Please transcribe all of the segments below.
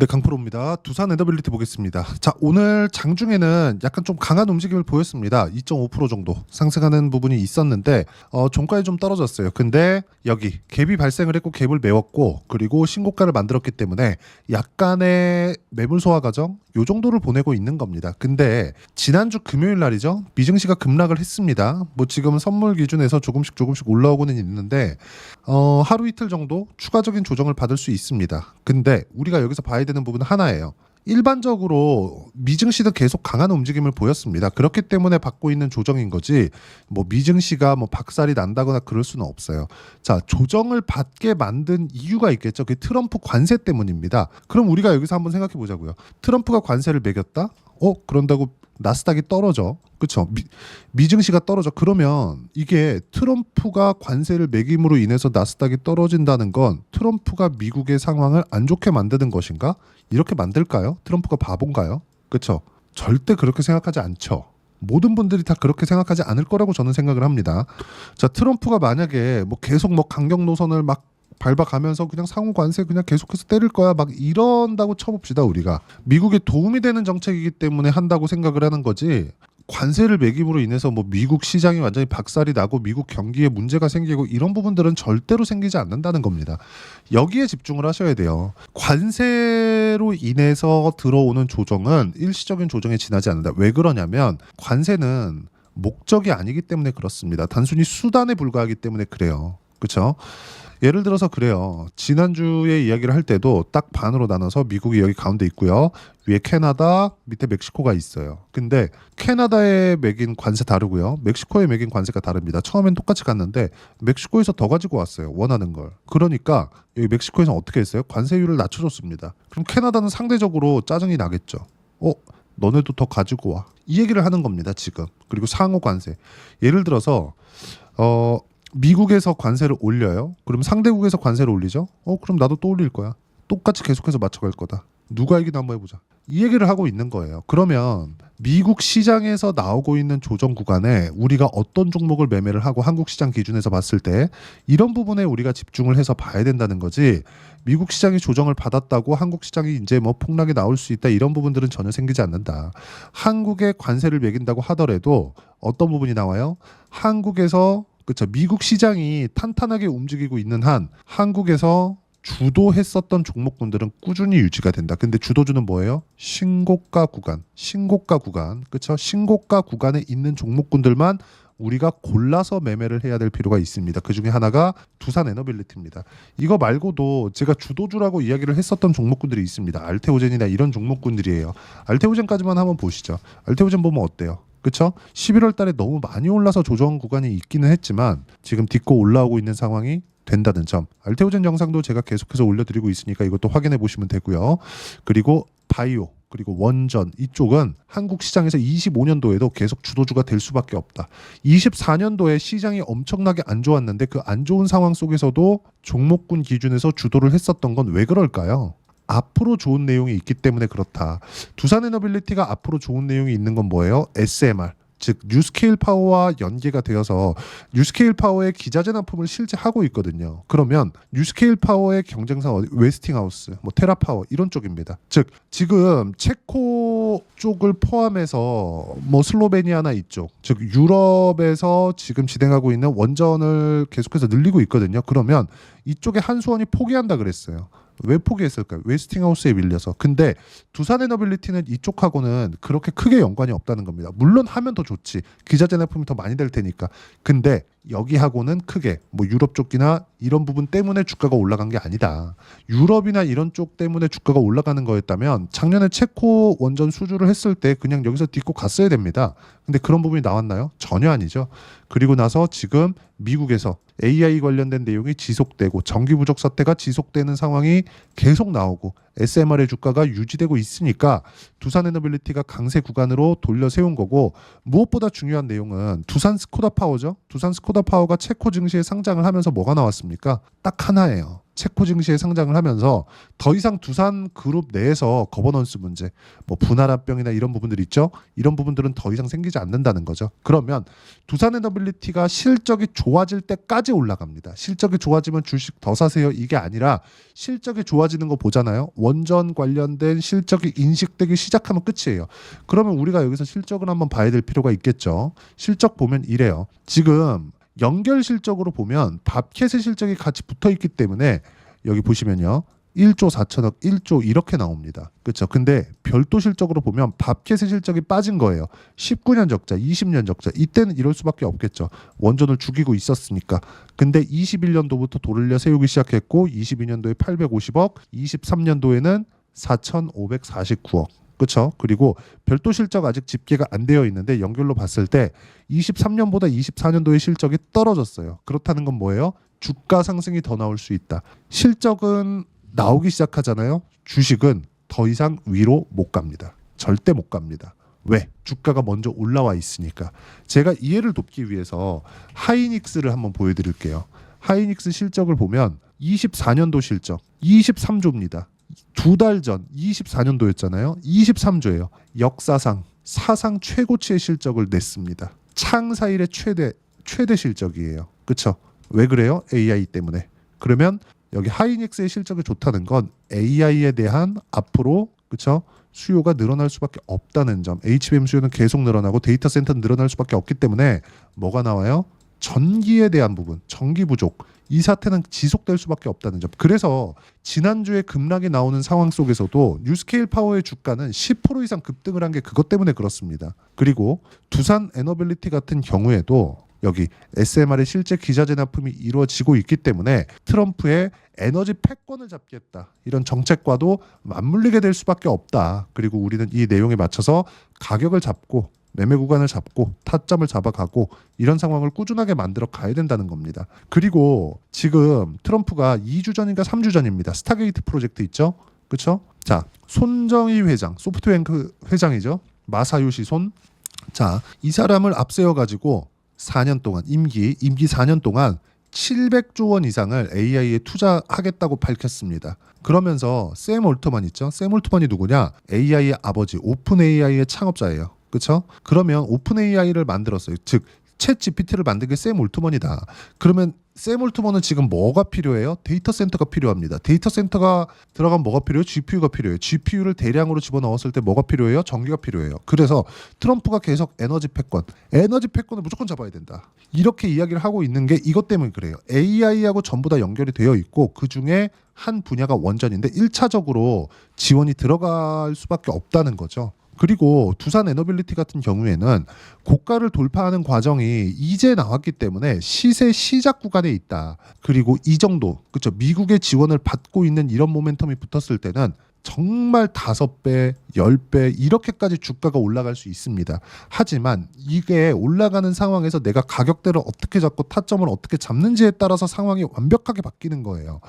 네, 강프로입니다. 두산 엔더빌리티 보겠습니다. 자, 오늘 장중에는 약간 좀 강한 움직임을 보였습니다. 2.5% 정도 상승하는 부분이 있었는데 종가에 좀 떨어졌어요. 근데 여기 갭이 발생을 했고 갭을 메웠고 그리고 신고가를 만들었기 때문에 약간의 매물 소화 과정 요 정도를 보내고 있는 겁니다. 근데 지난주 금요일 날이죠. 미증시가 급락을 했습니다. 뭐 지금 선물 기준에서 조금씩 올라오고는 있는데 하루 이틀 정도 추가적인 조정을 받을 수 있습니다. 근데 우리가 여기서 봐야 되는 부분은 하나예요. 일반적으로 미증시는 계속 강한 움직임을 보였습니다. 그렇기 때문에 받고 있는 조정인 거지 뭐 미증시가 뭐 박살이 난다거나 그럴 수는 없어요. 자, 조정을 받게 만든 이유가 있겠죠. 그게 트럼프 관세 때문입니다. 그럼 우리가 여기서 한번 생각해 보자고요. 트럼프가 관세를 매겼다? 그런다고 나스닥이 떨어져. 그렇죠. 미증시가 떨어져. 그러면 이게 트럼프가 관세를 매김으로 인해서 나스닥이 떨어진다는 건 트럼프가 미국의 상황을 안 좋게 만드는 것인가? 이렇게 만들까요? 트럼프가 바본가요? 그렇죠. 절대 그렇게 생각하지 않죠. 모든 분들이 다 그렇게 생각하지 않을 거라고 저는 생각을 합니다. 자, 트럼프가 만약에 뭐 계속 뭐 강경 노선을 막 밟아가면서 그냥 상호 관세 그냥 계속해서 때릴 거야 막 이런다고 쳐봅시다. 우리가 미국에 도움이 되는 정책이기 때문에 한다고 생각을 하는 거지, 관세를 매김으로 인해서 뭐 미국 시장이 완전히 박살이 나고 미국 경기에 문제가 생기고 이런 부분들은 절대로 생기지 않는다는 겁니다. 여기에 집중을 하셔야 돼요. 관세로 인해서 들어오는 조정은 일시적인 조정에 지나지 않는다. 왜 그러냐면 관세는 목적이 아니기 때문에 그렇습니다. 단순히 수단에 불과하기 때문에 그래요. 그렇죠? 예를 들어서 그래요. 지난주에 이야기를 할 때도 딱 반으로 나눠서 미국이 여기 가운데 있고요. 위에 캐나다, 밑에 멕시코가 있어요. 근데 캐나다에 매긴 관세 다르고요. 멕시코에 매긴 관세가 다릅니다. 처음엔 똑같이 갔는데 멕시코에서 더 가지고 왔어요. 원하는 걸. 그러니까 여기 멕시코에서 어떻게 했어요? 관세율을 낮춰줬습니다. 그럼 캐나다는 상대적으로 짜증이 나겠죠. 너네도 더 가지고 와. 이 얘기를 하는 겁니다, 지금. 그리고 상호 관세. 예를 들어서 미국에서 관세를 올려요. 그럼 상대국에서 관세를 올리죠. 그럼 나도 또 올릴 거야. 똑같이 계속해서 맞춰갈 거다. 누가 이기나 한번 해보자. 이 얘기를 하고 있는 거예요. 그러면 미국 시장에서 나오고 있는 조정 구간에 우리가 어떤 종목을 매매를 하고 한국 시장 기준에서 봤을 때 이런 부분에 우리가 집중을 해서 봐야 된다는 거지, 미국 시장이 조정을 받았다고 한국 시장이 이제 뭐 폭락이 나올 수 있다 이런 부분들은 전혀 생기지 않는다. 한국에 관세를 매긴다고 하더라도 어떤 부분이 나와요? 한국에서 그렇죠. 미국 시장이 탄탄하게 움직이고 있는 한 한국에서 주도했었던 종목군들은 꾸준히 유지가 된다. 근데 주도주는 뭐예요? 신고가 구간. 그렇죠? 신고가 구간에 있는 종목군들만 우리가 골라서 매매를 해야 될 필요가 있습니다. 그 중에 하나가 두산 에너빌리티입니다. 이거 말고도 제가 주도주라고 이야기를 했었던 종목군들이 있습니다. 알테오젠이나 이런 종목군들이에요. 알테오젠까지만 한번 보시죠. 알테오젠 보면 어때요? 그렇죠? 11월 달에 너무 많이 올라서 조정 구간이 있기는 했지만 지금 딛고 올라오고 있는 상황이 된다는 점. 알테오젠 영상도 제가 계속해서 올려드리고 있으니까 이것도 확인해 보시면 되고요. 그리고 바이오, 그리고 원전 이쪽은 한국 시장에서 25년도에도 계속 주도주가 될 수밖에 없다. 24년도에 시장이 엄청나게 안 좋았는데 그 안 좋은 상황 속에서도 종목군 기준에서 주도를 했었던 건 왜 그럴까요? 앞으로 좋은 내용이 있기 때문에 그렇다. 두산 에너빌리티가 앞으로 좋은 내용이 있는 건 뭐예요? SMR, 즉 뉴스케일 파워와 연계가 되어서 뉴스케일 파워의 기자재 납품을 실제 하고 있거든요. 그러면 뉴스케일 파워의 경쟁사 웨스팅하우스, 뭐 테라파워 이런 쪽입니다. 즉 지금 체코 쪽을 포함해서 뭐 슬로베니아나 이쪽, 즉 유럽에서 지금 진행하고 있는 원전을 계속해서 늘리고 있거든요. 그러면 이쪽에 한수원이 포기한다 그랬어요. 왜 포기했을까요? 웨스팅하우스에 밀려서. 근데 두산 에너빌리티는 이쪽하고는 그렇게 크게 연관이 없다는 겁니다. 물론 하면 더 좋지. 기자재 납품이 더 많이 될 테니까. 근데 여기하고는 크게 뭐 유럽 쪽이나 이런 부분 때문에 주가가 올라간 게 아니다. 유럽이나 이런 쪽 때문에 주가가 올라가는 거였다면 작년에 체코 원전 수주를 했을 때 그냥 여기서 딛고 갔어야 됩니다. 근데 그런 부분이 나왔나요? 전혀 아니죠. 그리고 나서 지금 미국에서 AI 관련된 내용이 지속되고 전기 부족 사태가 지속되는 상황이 계속 나오고 SMR의 주가가 유지되고 있으니까 두산 에너빌리티가 강세 구간으로 돌려 세운 거고, 무엇보다 중요한 내용은 두산 스코다 파워죠. 두산 스코다 파워가 체코 증시에 상장을 하면서 뭐가 나왔습니까? 딱 하나예요. 체코 증시에 상장을 하면서 더 이상 두산 그룹 내에서 거버넌스 문제, 뭐 분할합병이나 이런 부분들 있죠. 이런 부분들은 더 이상 생기지 않는다는 거죠. 그러면 두산에너빌리티가 실적이 좋아질 때까지 올라갑니다. 실적이 좋아지면 주식 더 사세요. 이게 아니라 실적이 좋아지는 거 보잖아요. 원전 관련된 실적이 인식되기 시작하면 끝이에요. 그러면 우리가 여기서 실적을 한번 봐야 될 필요가 있겠죠. 실적 보면 이래요. 지금 연결 실적으로 보면 밥캣의 실적이 같이 붙어 있기 때문에 여기 보시면요. 1조 4천억, 1조 이렇게 나옵니다. 그렇죠? 근데 별도 실적으로 보면 밥캣의 실적이 빠진 거예요. 19년 적자, 20년 적자. 이때는 이럴 수밖에 없겠죠. 원전을 죽이고 있었으니까. 근데 21년도부터 돌려 세우기 시작했고 22년도에 850억, 23년도에는 4,549억. 그렇죠? 그리고 별도 실적 아직 집계가 안 되어 있는데 연결로 봤을 때 23년보다 24년도의 실적이 떨어졌어요. 그렇다는 건 뭐예요? 주가 상승이 더 나올 수 있다. 실적은 나오기 시작하잖아요. 주식은 더 이상 위로 못 갑니다. 절대 못 갑니다. 왜? 주가가 먼저 올라와 있으니까. 제가 이해를 돕기 위해서 하이닉스를 한번 보여드릴게요. 하이닉스 실적을 보면 24년도 실적 23조입니다. 두 달 전 24년도였잖아요. 23조예요. 역사상 사상 최고치의 실적을 냈습니다. 창사일의 최대 실적이에요. 그렇죠? 왜 그래요? AI 때문에. 그러면 여기 하이닉스의 실적이 좋다는 건 AI에 대한 앞으로 그렇죠? 수요가 늘어날 수밖에 없다는 점. HBM 수요는 계속 늘어나고 데이터 센터는 늘어날 수밖에 없기 때문에 뭐가 나와요? 전기에 대한 부분, 전기 부족. 이 사태는 지속될 수밖에 없다는 점. 그래서 지난주에 급락이 나오는 상황 속에서도 뉴스케일 파워의 주가는 10% 이상 급등을 한 게 그것 때문에 그렇습니다. 그리고 두산 에너빌리티 같은 경우에도 여기 SMR의 실제 기자재 납품이 이루어지고 있기 때문에 트럼프의 에너지 패권을 잡겠다. 이런 정책과도 맞물리게 될 수밖에 없다. 그리고 우리는 이 내용에 맞춰서 가격을 잡고 매매 구간을 잡고 타점을 잡아가고 이런 상황을 꾸준하게 만들어 가야 된다는 겁니다. 그리고 지금 트럼프가 2주 전인가 3주 전입니다. 스타게이트 프로젝트 있죠? 그렇죠? 자, 손정희 회장, 소프트뱅크 회장이죠. 마사요시 손. 자, 이 사람을 앞세워 가지고 4년 동안 임기 4년 동안 700조 원 이상을 AI에 투자하겠다고 밝혔습니다. 그러면서 샘 올트만 있죠? 샘 올트만이 누구냐? AI의 아버지, 오픈 AI의 창업자예요. 그렇죠? 그러면 오픈 AI를 만들었어요. 즉 챗 GPT를 만든 게 샘 올트먼이다. 그러면 샘 올트먼은 지금 뭐가 필요해요? 데이터 센터가 필요합니다. 데이터 센터가 들어가면 뭐가 필요해요? GPU가 필요해요. GPU를 대량으로 집어넣었을 때 뭐가 필요해요? 전기가 필요해요. 그래서 트럼프가 계속 에너지 패권을 무조건 잡아야 된다. 이렇게 이야기를 하고 있는 게 이것 때문에 그래요. AI하고 전부 다 연결이 되어 있고 그중에 한 분야가 원전인데 1차적으로 지원이 들어갈 수밖에 없다는 거죠. 그리고 두산 에너빌리티 같은 경우에는 고가를 돌파하는 과정이 이제 나왔기 때문에 시세 시작 구간에 있다. 그리고 이 정도, 그렇죠? 미국의 지원을 받고 있는 이런 모멘텀이 붙었을 때는 정말 5배, 10배 이렇게까지 주가가 올라갈 수 있습니다. 하지만 이게 올라가는 상황에서 내가 가격대를 어떻게 잡고 타점을 어떻게 잡는지에 따라서 상황이 완벽하게 바뀌는 거예요.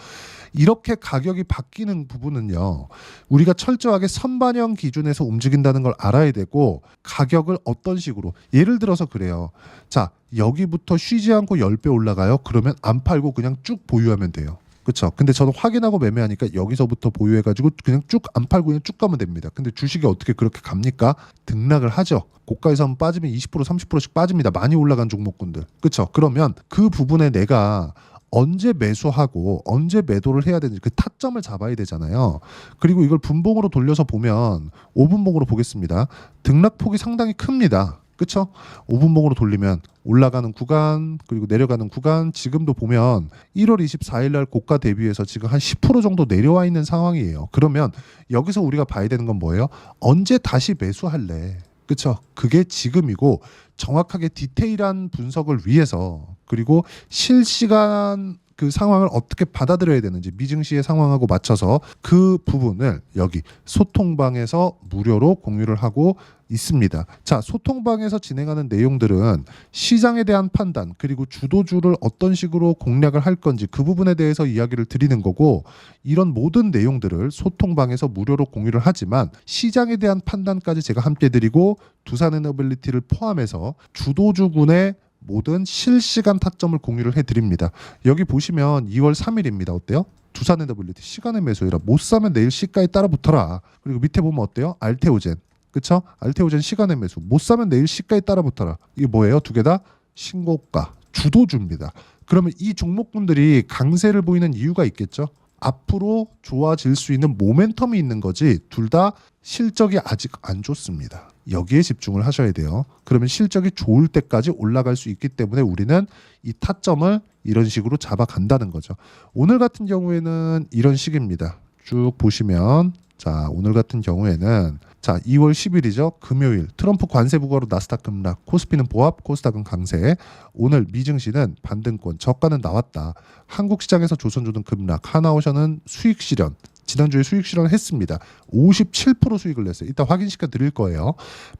이렇게 가격이 바뀌는 부분은요. 우리가 철저하게 선반영 기준에서 움직인다는 걸 알아야 되고 가격을 어떤 식으로 예를 들어서 그래요. 자, 여기부터 쉬지 않고 10배 올라가요. 그러면 안 팔고 그냥 쭉 보유하면 돼요. 그렇죠. 근데 저는 확인하고 매매하니까 여기서부터 보유해가지고 그냥 쭉 안 팔고 그냥 쭉 가면 됩니다. 근데 주식이 어떻게 그렇게 갑니까? 등락을 하죠. 고가에서 한번 빠지면 20% 30%씩 빠집니다. 많이 올라간 종목군들. 그렇죠. 그러면 그 부분에 내가 언제 매수하고 언제 매도를 해야 되는지 그 타점을 잡아야 되잖아요. 그리고 이걸 분봉으로 돌려서 보면 5분봉으로 보겠습니다. 등락폭이 상당히 큽니다. 그렇죠? 5분봉으로 돌리면 올라가는 구간 그리고 내려가는 구간 지금도 보면 1월 24일 날 고가 대비해서 지금 한 10% 정도 내려와 있는 상황이에요. 그러면 여기서 우리가 봐야 되는 건 뭐예요? 언제 다시 매수할래? 그렇죠? 그게 지금이고 정확하게 디테일한 분석을 위해서 그리고 실시간 그 상황을 어떻게 받아들여야 되는지 미증시의 상황하고 맞춰서 그 부분을 여기 소통방에서 무료로 공유를 하고 있습니다. 자, 소통방에서 진행하는 내용들은 시장에 대한 판단 그리고 주도주를 어떤 식으로 공략을 할 건지 그 부분에 대해서 이야기를 드리는 거고 이런 모든 내용들을 소통방에서 무료로 공유를 하지만 시장에 대한 판단까지 제가 함께 드리고 두산에너빌리티를 포함해서 주도주군의 모든 실시간 타점을 공유를 해드립니다. 여기 보시면 2월 3일입니다. 어때요? 두산 NWT 시간의 매수이라 못 사면 내일 시가에 따라 붙어라. 그리고 밑에 보면 어때요? 알테오젠, 그쵸? 알테오젠 시간의 매수 못 사면 내일 시가에 따라 붙어라. 이게 뭐예요? 두 개 다 신고가 주도주입니다. 그러면 이 종목군들이 강세를 보이는 이유가 있겠죠? 앞으로 좋아질 수 있는 모멘텀이 있는 거지 둘 다 실적이 아직 안 좋습니다. 여기에 집중을 하셔야 돼요. 그러면 실적이 좋을 때까지 올라갈 수 있기 때문에 우리는 이 타점을 이런 식으로 잡아간다는 거죠. 오늘 같은 경우에는 이런 식입니다. 쭉 보시면 자 오늘 같은 경우에는 자 2월 10일이죠. 금요일 트럼프 관세 부과로 나스닥 급락, 코스피는 보합, 코스닥은 강세. 오늘 미증시는 반등권, 저가는 나왔다. 한국 시장에서 조선주는 급락, 하나오션은 수익 실현. 지난주에 수익 실현을 했습니다. 57% 수익을 냈어요. 이따 확인시켜 드릴 거예요.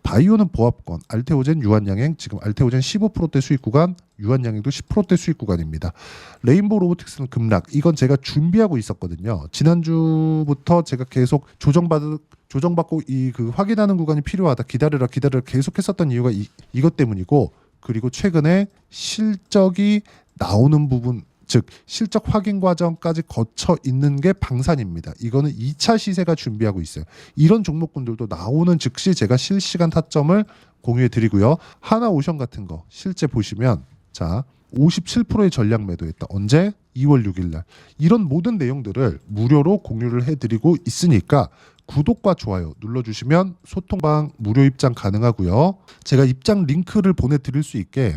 바이오는 보합권, 알테오젠, 유한양행 지금 알테오젠 15%대 수익 구간, 유한양행도 10%대 수익 구간입니다. 레인보우 로보틱스는 급락. 이건 제가 준비하고 있었거든요. 지난주부터 제가 계속 조정받고 이 그 확인하는 구간이 필요하다. 기다려라 계속 했었던 이유가 이것 때문이고, 그리고 최근에 실적이 나오는 부분, 즉 실적 확인 과정까지 거쳐 있는 게 방산입니다. 이거는 2차 시세가 준비하고 있어요. 이런 종목군들도 나오는 즉시 제가 실시간 타점을 공유해 드리고요. 하나오션 같은 거 실제 보시면 자 57%의 전량 매도했다. 언제? 2월 6일 날. 이런 모든 내용들을 무료로 공유를 해드리고 있으니까 구독과 좋아요 눌러주시면 소통방 무료 입장 가능하고요. 제가 입장 링크를 보내드릴 수 있게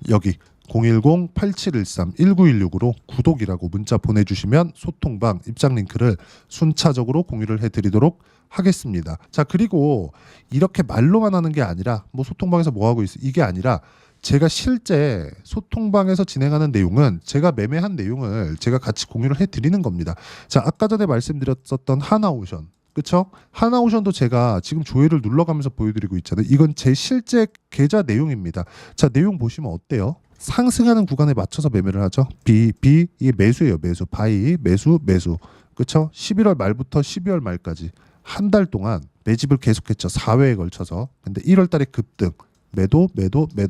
여기 010-8713-1916으로 구독이라고 문자 보내주시면 소통방 입장 링크를 순차적으로 공유를 해드리도록 하겠습니다. 자, 그리고 이렇게 말로만 하는 게 아니라 뭐 소통방에서 뭐 하고 있어 이게 아니라 제가 실제 소통방에서 진행하는 내용은 제가 매매한 내용을 제가 같이 공유를 해드리는 겁니다. 자, 아까 전에 말씀드렸었던 하나오션, 그쵸? 하나오션도 제가 지금 조회를 눌러가면서 보여드리고 있잖아요. 이건 제 실제 계좌 내용입니다. 자, 내용 보시면 어때요? 상승하는 구간에 맞춰서 매매를 하죠. 이게 매수예요. 매수. 바이, 매수. 그쵸? 11월 말부터 12월 말까지 한 달 동안 매집을 계속했죠. 4회에 걸쳐서. 근데 1월 달에 급등. 매도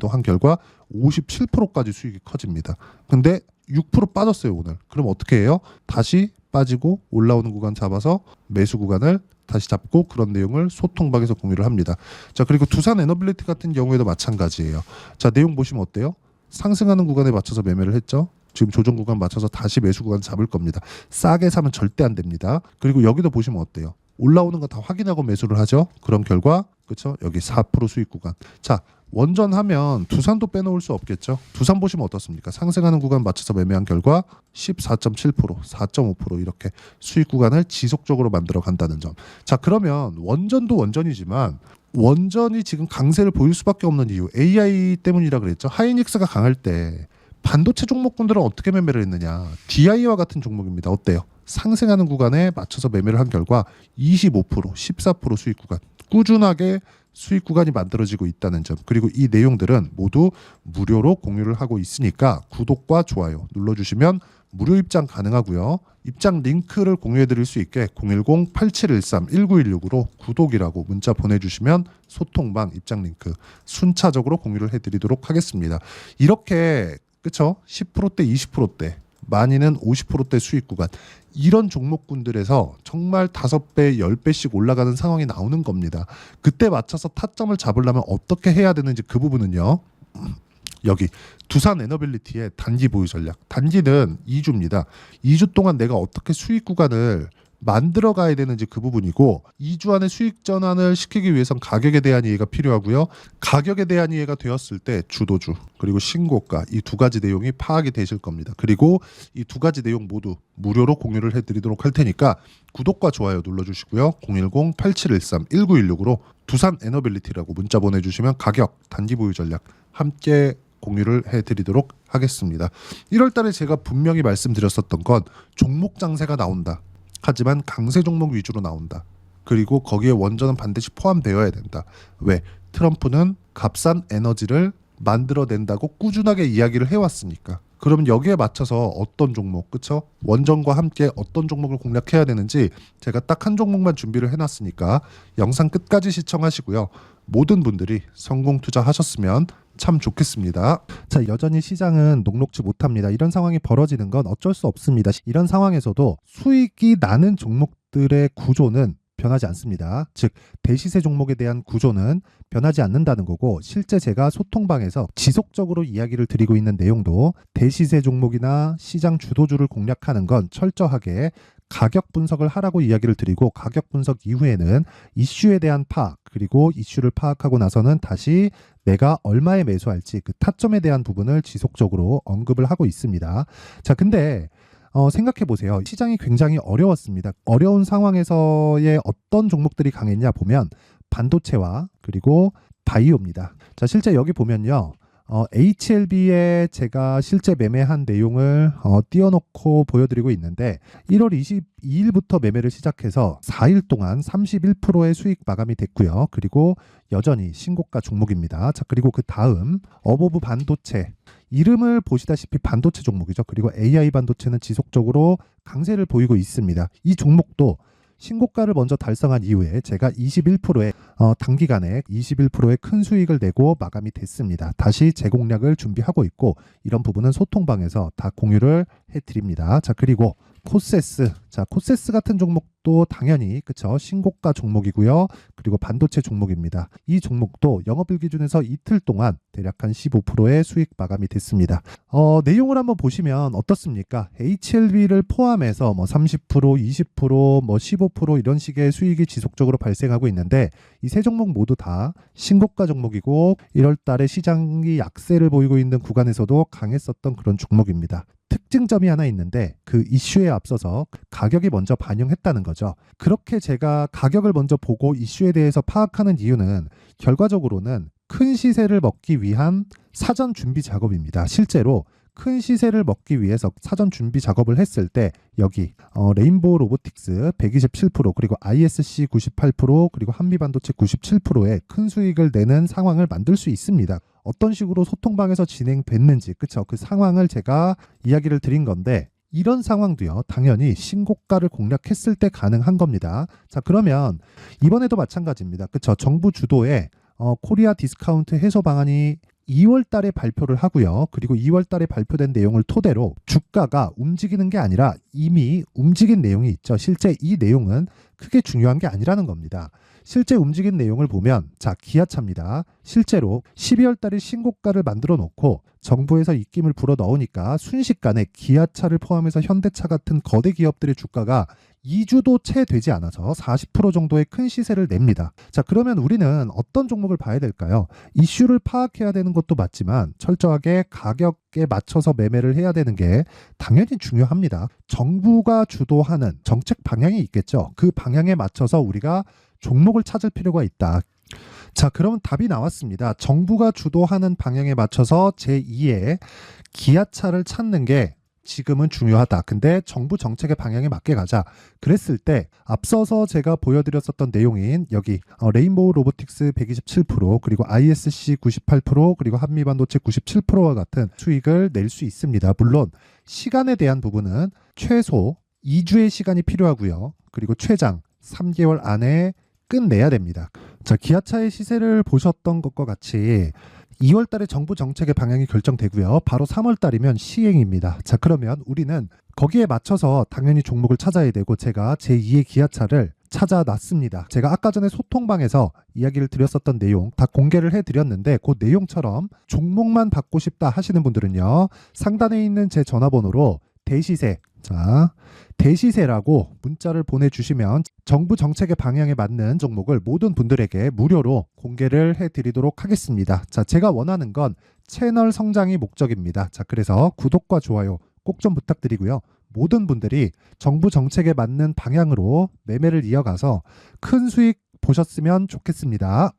한 결과 57%까지 수익이 커집니다. 근데 6% 빠졌어요, 오늘. 그럼 어떻게 해요? 다시 빠지고 올라오는 구간 잡아서 매수 구간을 다시 잡고 그런 내용을 소통방에서 공유를 합니다. 자, 그리고 두산 에너빌리티 같은 경우에도 마찬가지예요. 자, 내용 보시면 어때요? 상승하는 구간에 맞춰서 매매를 했죠. 지금 조정 구간 맞춰서 다시 매수 구간 잡을 겁니다. 싸게 사면 절대 안 됩니다. 그리고 여기도 보시면 어때요? 올라오는 거 다 확인하고 매수를 하죠. 그런 결과 그렇죠? 여기 4% 수익 구간. 자, 원전하면 두산도 빼놓을 수 없겠죠. 두산 보시면 어떻습니까? 상승하는 구간 맞춰서 매매한 결과 14.7%, 4.5% 이렇게 수익 구간을 지속적으로 만들어 간다는 점. 자, 그러면 원전도 원전이지만 원전이 지금 강세를 보일 수밖에 없는 이유 AI 때문이라 그랬죠. 하이닉스가 강할 때 반도체 종목군들은 어떻게 매매를 했느냐. DI와 같은 종목입니다. 어때요? 상승하는 구간에 맞춰서 매매를 한 결과 25%, 14% 수익 구간 꾸준하게 수익 구간이 만들어지고 있다는 점. 그리고 이 내용들은 모두 무료로 공유를 하고 있으니까 구독과 좋아요 눌러주시면 무료 입장 가능하고요. 입장 링크를 공유해 드릴 수 있게 010-8713-1916으로 구독이라고 문자 보내주시면 소통방 입장 링크 순차적으로 공유를 해드리도록 하겠습니다. 이렇게 그쵸? 10%대 20%대 많이는 50%대 수익 구간 이런 종목군들에서 정말 5배 10배씩 올라가는 상황이 나오는 겁니다. 그때 맞춰서 타점을 잡으려면 어떻게 해야 되는지 그 부분은요. 여기 두산 에너빌리티의 단기 보유 전략. 단기는 2주입니다. 2주 동안 내가 어떻게 수익 구간을 만들어 가야 되는지 그 부분이고 2주 안에 수익 전환을 시키기 위해선 가격에 대한 이해가 필요하고요. 가격에 대한 이해가 되었을 때 주도주 그리고 신고가 이 두 가지 내용이 파악이 되실 겁니다. 그리고 이 두 가지 내용 모두 무료로 공유를 해드리도록 할 테니까 구독과 좋아요 눌러주시고요. 010-8713-1916으로 두산 에너빌리티라고 문자 보내주시면 가격, 단기 보유 전략 함께 공유를 해드리도록 하겠습니다. 1월 달에 제가 분명히 말씀드렸었던 건 종목 장세가 나온다. 하지만 강세 종목 위주로 나온다. 그리고 거기에 원전은 반드시 포함되어야 된다. 왜? 트럼프는 값싼 에너지를 만들어낸다고 꾸준하게 이야기를 해왔으니까. 그러면 여기에 맞춰서 어떤 종목, 그쵸? 원전과 함께 어떤 종목을 공략해야 되는지 제가 딱 한 종목만 준비를 해놨으니까 영상 끝까지 시청하시고요. 모든 분들이 성공 투자하셨으면 참 좋겠습니다. 자, 여전히 시장은 녹록지 못합니다. 이런 상황이 벌어지는 건 어쩔 수 없습니다. 이런 상황에서도 수익이 나는 종목들의 구조는 변하지 않습니다. 즉, 대시세 종목에 대한 구조는 변하지 않는다는 거고, 실제 제가 소통방에서 지속적으로 이야기를 드리고 있는 내용도 대시세 종목이나 시장 주도주를 공략하는 건 철저하게 가격 분석을 하라고 이야기를 드리고, 가격 분석 이후에는 이슈에 대한 파악, 그리고 이슈를 파악하고 나서는 다시 내가 얼마에 매수할지 그 타점에 대한 부분을 지속적으로 언급을 하고 있습니다. 자, 근데 생각해 보세요. 시장이 굉장히 어려웠습니다. 어려운 상황에서의 어떤 종목들이 강했냐 보면 반도체와 그리고 바이오입니다. 자, 실제 여기 보면요. HLB에 제가 실제 매매한 내용을 띄워놓고 보여드리고 있는데 1월 22일부터 매매를 시작해서 4일 동안 31%의 수익 마감이 됐고요. 그리고 여전히 신고가 종목입니다. 자, 그리고 그 다음 어보브 반도체, 이름을 보시다시피 반도체 종목이죠. 그리고 AI 반도체는 지속적으로 강세를 보이고 있습니다. 이 종목도 신고가를 먼저 달성한 이후에 제가 21%의 단기간에 21%의 큰 수익을 내고 마감이 됐습니다. 다시 재공략을 준비하고 있고, 이런 부분은 소통방에서 다 공유를 해드립니다. 자, 그리고 코세스. 자, 코세스 같은 종목도 당연히 그쵸, 신고가 종목이고요. 그리고 반도체 종목입니다. 이 종목도 영업일 기준에서 이틀 동안 대략 한 15%의 수익 마감이 됐습니다. 내용을 한번 보시면 어떻습니까? HLB를 포함해서 뭐 30%, 20%, 뭐 15% 이런 식의 수익이 지속적으로 발생하고 있는데, 이 세 종목 모두 다 신고가 종목이고 1월 달에 시장이 약세를 보이고 있는 구간에서도 강했었던 그런 종목입니다. 특징점이 하나 있는데, 그 이슈에 앞서서 가격이 먼저 반영했다는 거죠. 그렇게 제가 가격을 먼저 보고 이슈에 대해서 파악하는 이유는 결과적으로는 큰 시세를 먹기 위한 사전 준비 작업입니다. 실제로 큰 시세를 먹기 위해서 사전 준비 작업을 했을 때 여기 레인보우 로보틱스 127%, 그리고 ISC 98%, 그리고 한미반도체 97%의 큰 수익을 내는 상황을 만들 수 있습니다. 어떤 식으로 소통방에서 진행됐는지, 그쵸? 그 상황을 제가 이야기를 드린 건데, 이런 상황도요, 당연히 신고가를 공략했을 때 가능한 겁니다. 자, 그러면 이번에도 마찬가지입니다. 그쵸? 정부 주도의 코리아 디스카운트 해소 방안이 2월 달에 발표를 하고요. 그리고 2월 달에 발표된 내용을 토대로 주가가 움직이는 게 아니라 이미 움직인 내용이 있죠. 실제 이 내용은 크게 중요한 게 아니라는 겁니다. 실제 움직인 내용을 보면, 자, 기아차입니다. 실제로 12월 달에 신고가를 만들어 놓고 정부에서 입김을 불어 넣으니까 순식간에 기아차를 포함해서 현대차 같은 거대 기업들의 주가가 2주도 채 되지 않아서 40% 정도의 큰 시세를 냅니다. 자, 그러면 우리는 어떤 종목을 봐야 될까요? 이슈를 파악해야 되는 것도 맞지만 철저하게 가격에 맞춰서 매매를 해야 되는 게 당연히 중요합니다. 정부가 주도하는 정책 방향이 있겠죠. 그 방향에 맞춰서 우리가 종목을 찾을 필요가 있다. 자, 그러면 답이 나왔습니다. 정부가 주도하는 방향에 맞춰서 제2의 기아차를 찾는 게 지금은 중요하다. 근데 정부 정책의 방향에 맞게 가자. 그랬을 때 앞서서 제가 보여드렸었던 내용인 여기 레인보우 로보틱스 127%, 그리고 ISC 98%, 그리고 한미반도체 97%와 같은 수익을 낼 수 있습니다. 물론 시간에 대한 부분은 최소 2주의 시간이 필요하고요. 그리고 최장 3개월 안에 끝내야 됩니다. 자, 기아차의 시세를 보셨던 것과 같이 2월 달에 정부 정책의 방향이 결정되고요. 바로 3월 달이면 시행입니다. 자, 그러면 우리는 거기에 맞춰서 당연히 종목을 찾아야 되고, 제가 제2의 기아차를 찾아놨습니다. 제가 아까 전에 소통방에서 이야기를 드렸었던 내용 다 공개를 해드렸는데, 그 내용처럼 종목만 받고 싶다 하시는 분들은요, 상단에 있는 제 전화번호로 대시세, 자, 대시세라고 문자를 보내주시면 정부 정책의 방향에 맞는 종목을 모든 분들에게 무료로 공개를 해드리도록 하겠습니다. 자, 제가 원하는 건 채널 성장이 목적입니다. 자, 그래서 구독과 좋아요 꼭 좀 부탁드리고요. 모든 분들이 정부 정책에 맞는 방향으로 매매를 이어가서 큰 수익 보셨으면 좋겠습니다.